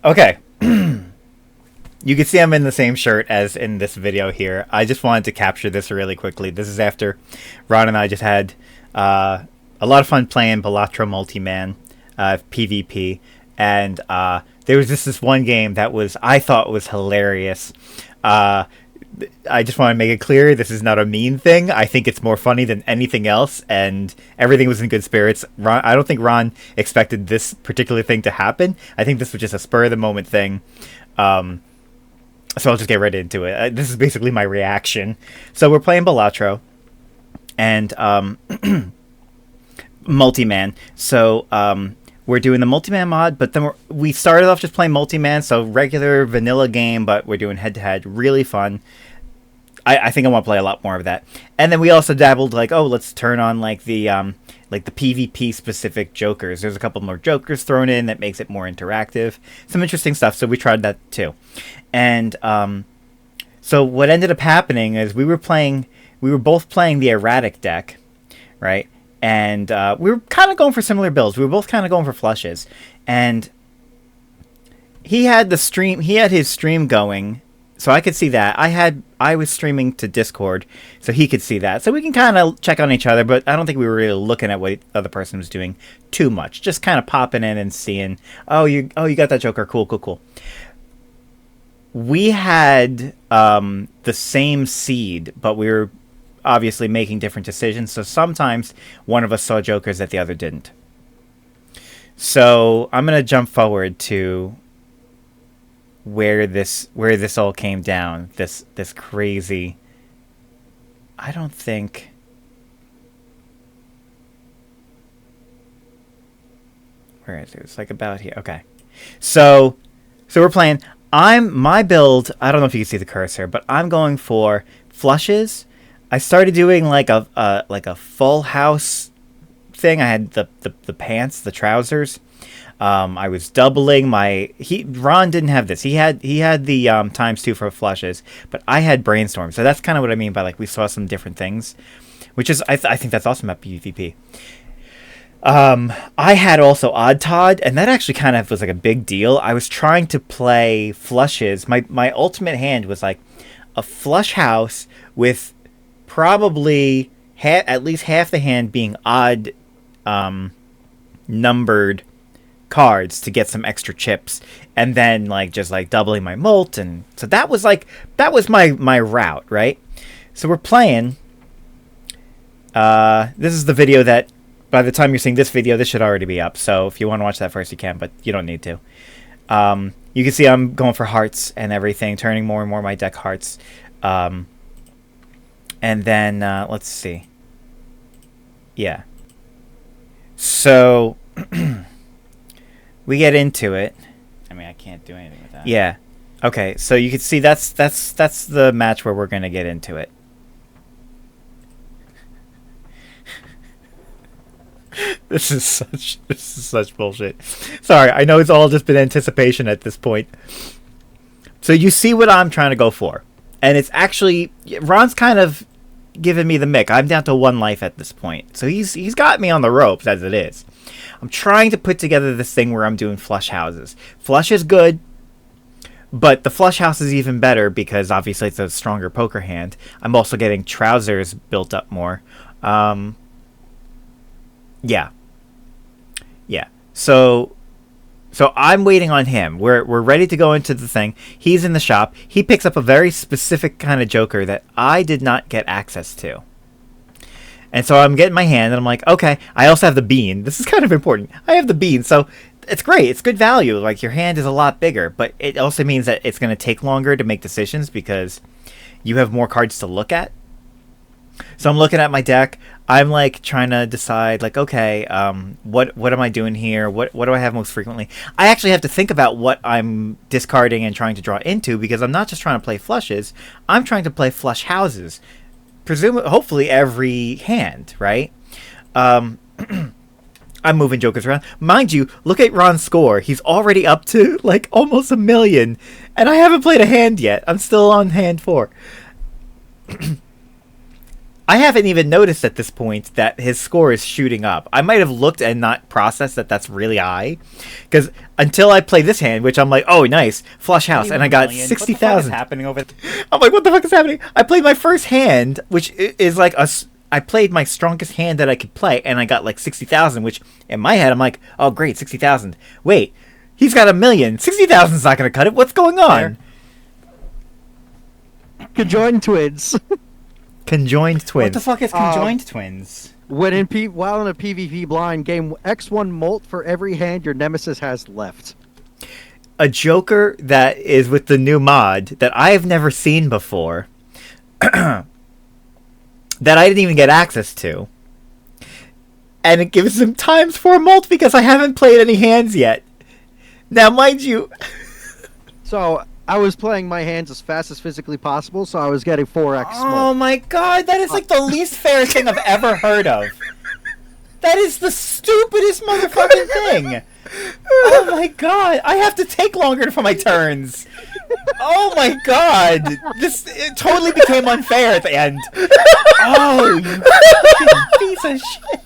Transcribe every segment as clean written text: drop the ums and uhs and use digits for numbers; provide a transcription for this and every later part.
Okay. You can see I'm in the same shirt as in this video here. I just wanted to capture this really quickly. This is after Ron and I just had a lot of fun playing Balatro Multi-Man PvP. And there was just this one game that I thought was hilarious. I just want to make it clear, this is not a mean thing. I think it's more funny than anything else, and everything was in good spirits. I don't think Ron expected this particular thing to happen. I think this was just a spur-of-the-moment thing. So I'll just get right into it. This is basically my reaction. So we're playing Balatro, and Multi-Man. So we're doing the Multi-Man mod, but then we started off just playing Multi-Man, so regular vanilla game, but we're doing head-to-head. Really fun. I think I want to play a lot more of that. And then we also dabbled, like, oh, let's turn on like the PvP specific jokers. There's a couple more jokers thrown in that makes it more interactive. Some interesting stuff. So we tried that too. And so what ended up happening is we were both playing the erratic deck, right? And we were kind of going for similar builds. We were both kind of going for flushes. And he had his stream going, so I could see that. I was streaming to Discord, so he could see that. So we can kind of check on each other, but I don't think we were really looking at what the other person was doing too much. Just kind of popping in and seeing, oh, you got that Joker. Cool. We had the same seed, but we were obviously making different decisions. So sometimes one of us saw Jokers that the other didn't. So I'm gonna jump forward to where this all came down. This crazy. I don't think. Where is it? It's like about here. Okay. So we're playing. My build. I don't know if you can see the cursor, but I'm going for flushes. I started doing like a full house thing. I had the pants, the trousers. I was doubling Ron didn't have this. He had the ×2 for flushes, but I had brainstorm. So that's kind of what I mean by, like, we saw some different things, which is I think that's awesome about PvP. I had also Odd Todd, and that actually kind of was like a big deal. I was trying to play flushes. My ultimate hand was like a flush house with probably at least half the hand being odd numbered cards to get some extra chips, and then just doubling my molt. And so that was my route, right? So we're playing. This is the video that by the time you're seeing this video, this should already be up. So if you want to watch that first, you can, but you don't need to. You can see I'm going for hearts and everything, turning more and more my deck hearts. And then, let's see. Yeah. So, we get into it. I mean, I can't do anything with that. Yeah. Okay, so you can see that's the match where we're going to get into it. This is such bullshit. Sorry, I know it's all just been anticipation at this point. So you see what I'm trying to go for. And it's actually, Ron's kind of giving me the mick. I'm down to 1 life at this point. So he's got me on the ropes as it is. I'm trying to put together this thing where I'm doing flush houses. Flush is good, but the flush house is even better because obviously it's a stronger poker hand. I'm also getting trousers built up more. Yeah. So I'm waiting on him. We're ready to go into the thing. He's in the shop. He picks up a very specific kind of Joker that I did not get access to. And so I'm getting my hand, and I'm like, okay. I also have the bean. This is kind of important. I have the bean, so it's great. It's good value. Like, your hand is a lot bigger, but it also means that it's going to take longer to make decisions because you have more cards to look at. So I'm looking at my deck. I'm like trying to decide, like, okay, what am I doing here? What do I have most frequently? I actually have to think about what I'm discarding and trying to draw into because I'm not just trying to play flushes. I'm trying to play flush houses, hopefully every hand, right? I'm moving jokers around. Mind you, look at Ron's score. He's already up to like almost 1 million, and I haven't played a hand yet. I'm still on hand 4. I haven't even noticed at this point that his score is shooting up. I might have looked and not processed that that's really high, because until I play this hand, which I'm like, oh nice, flush house, and I got 60,000. Happening over. I'm like, what the fuck is happening? I played my first hand, which is like I played my strongest hand that I could play, and I got like 60,000, which in my head I'm like, oh great, 60,000. Wait, he's got 1,000,000. 60,000 is not going to cut it. What's going on? Conjoined twins. Conjoined twins. What the fuck is conjoined twins? While in a PvP blind game, X1 molt for every hand your nemesis has left. A Joker that is with the new mod that I have never seen before, that I didn't even get access to, and it gives him ×4 molt because I haven't played any hands yet. Now, mind you, so I was playing my hands as fast as physically possible, so I was getting 4x oh molt. my god, that is like the least fair thing I've ever heard of. That is the stupidest motherfucking thing. Oh my god, I have to take longer for my turns. Oh my god, it totally became unfair at the end. Oh, you fucking piece of shit.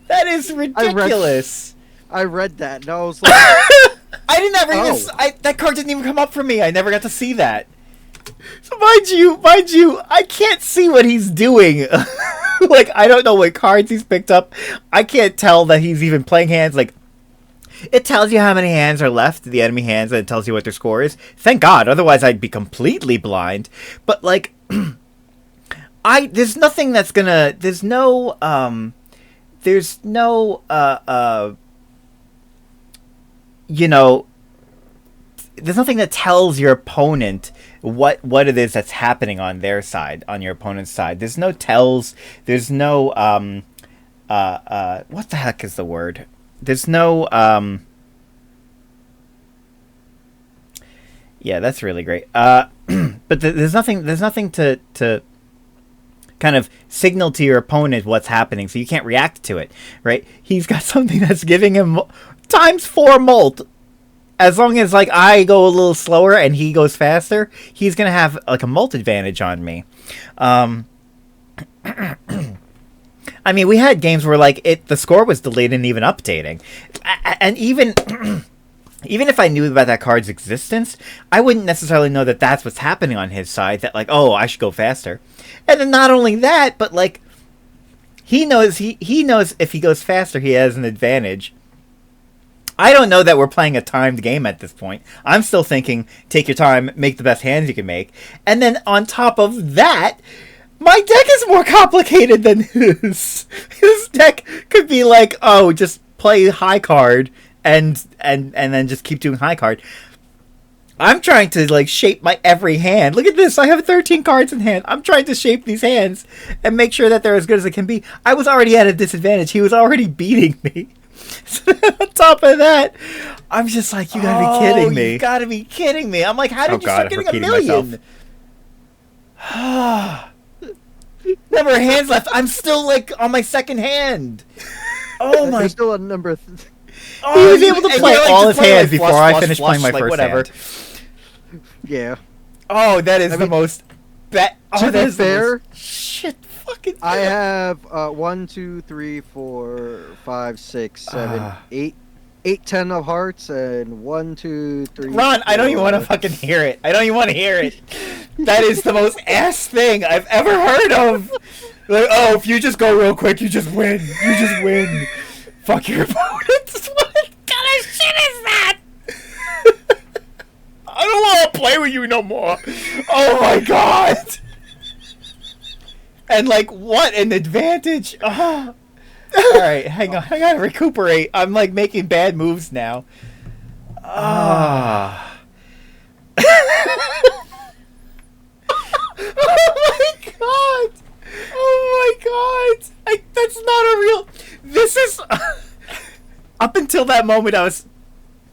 That is ridiculous. I read that, and I was like... I didn't ever even... that card didn't even come up for me. I never got to see that. So mind you, I can't see what he's doing. Like, I don't know what cards he's picked up. I can't tell that he's even playing hands. Like, it tells you how many hands are left, the enemy hands, and it tells you what their score is. Thank God, otherwise I'd be completely blind. But, like, there's nothing that's gonna... There's no, you know, there's nothing that tells your opponent what it is that's happening on their side, on your opponent's side. There's no tells. There's no what the heck is the word? There's no yeah, that's really great. But there's nothing to kind of signal to your opponent what's happening, so you can't react to it, right? He's got something that's giving him ×4 molt. As long as, like, I go a little slower and he goes faster, he's gonna have, like, a molt advantage on me. I mean, we had games where, like, the score was delayed and even updating. And even even if I knew about that card's existence, I wouldn't necessarily know that that's what's happening on his side, that, like, oh, I should go faster. And then not only that, but, like, he knows if he goes faster, he has an advantage. I don't know that we're playing a timed game at this point. I'm still thinking, take your time, make the best hands you can make. And then on top of that, my deck is more complicated than his. His deck could be like, oh, just play high card and then just keep doing high card. I'm trying to, like, shape my every hand. Look at this. I have 13 cards in hand. I'm trying to shape these hands and make sure that they're as good as they can be. I was already at a disadvantage. He was already beating me. So on top of that, I'm just like, you gotta be kidding me. You gotta be kidding me. I'm like, how did you start getting 1,000,000? Never hands left. I'm still, like, on my second hand. Oh my. There's still a number. He was able to play all his hands before I finished playing my first hand. Yeah. Oh, that is the most. To be fair, shit. Fucking. I have 1, 2, 3, 4, 5, 6, 7, 8, 10 of hearts, and 1, 2, 3. Ron, 4, I don't even want to fucking hear it. I don't even want to hear it. That is the most ass thing I've ever heard of. Like, oh, if you just go real quick, you just win. You just win. Fuck your opponents. What kind of shit is that? I don't want to play with you no more. Oh my god. And, like, what an advantage. Oh. Alright, hang on. I gotta recuperate. I'm, like, making bad moves now. Ah. Oh my god. Oh my god. That's not a real... This is... Up until that moment,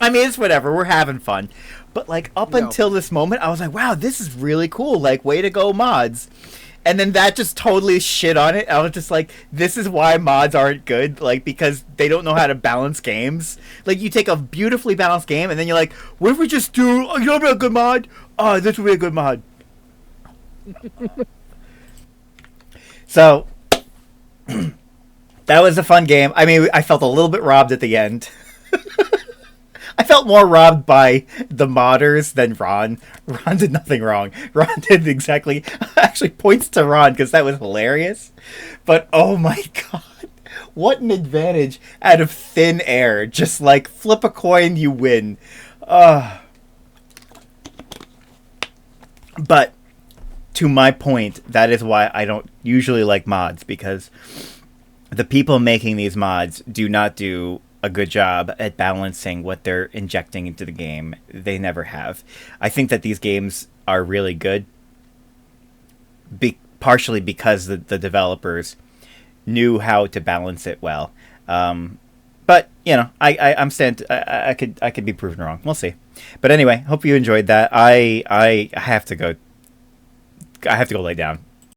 I mean, it's whatever. We're having fun. But, like, up until this moment, I was like, wow, this is really cool. Like, way to go, mods. And then that just totally shit on it. I was just like, this is why mods aren't good. Like, because they don't know how to balance games. Like, you take a beautifully balanced game, and then you're like, what if we just do... Oh, you know what a good mod? Oh, this would be a good mod. So that was a fun game. I mean, I felt a little bit robbed at the end. I felt more robbed by the modders than Ron. Ron did nothing wrong. Ron did exactly... Actually, points to Ron because that was hilarious. But, oh my god. What an advantage out of thin air. Just like, flip a coin, you win. But, to my point, that is why I don't usually like mods. Because the people making these mods do not do a good job at balancing what they're injecting into the game. They never have. I think that these games are really good, partially because the developers knew how to balance it well. But you know, I could be proven wrong. We'll see. But anyway, hope you enjoyed that. I have to go. I have to go lay down.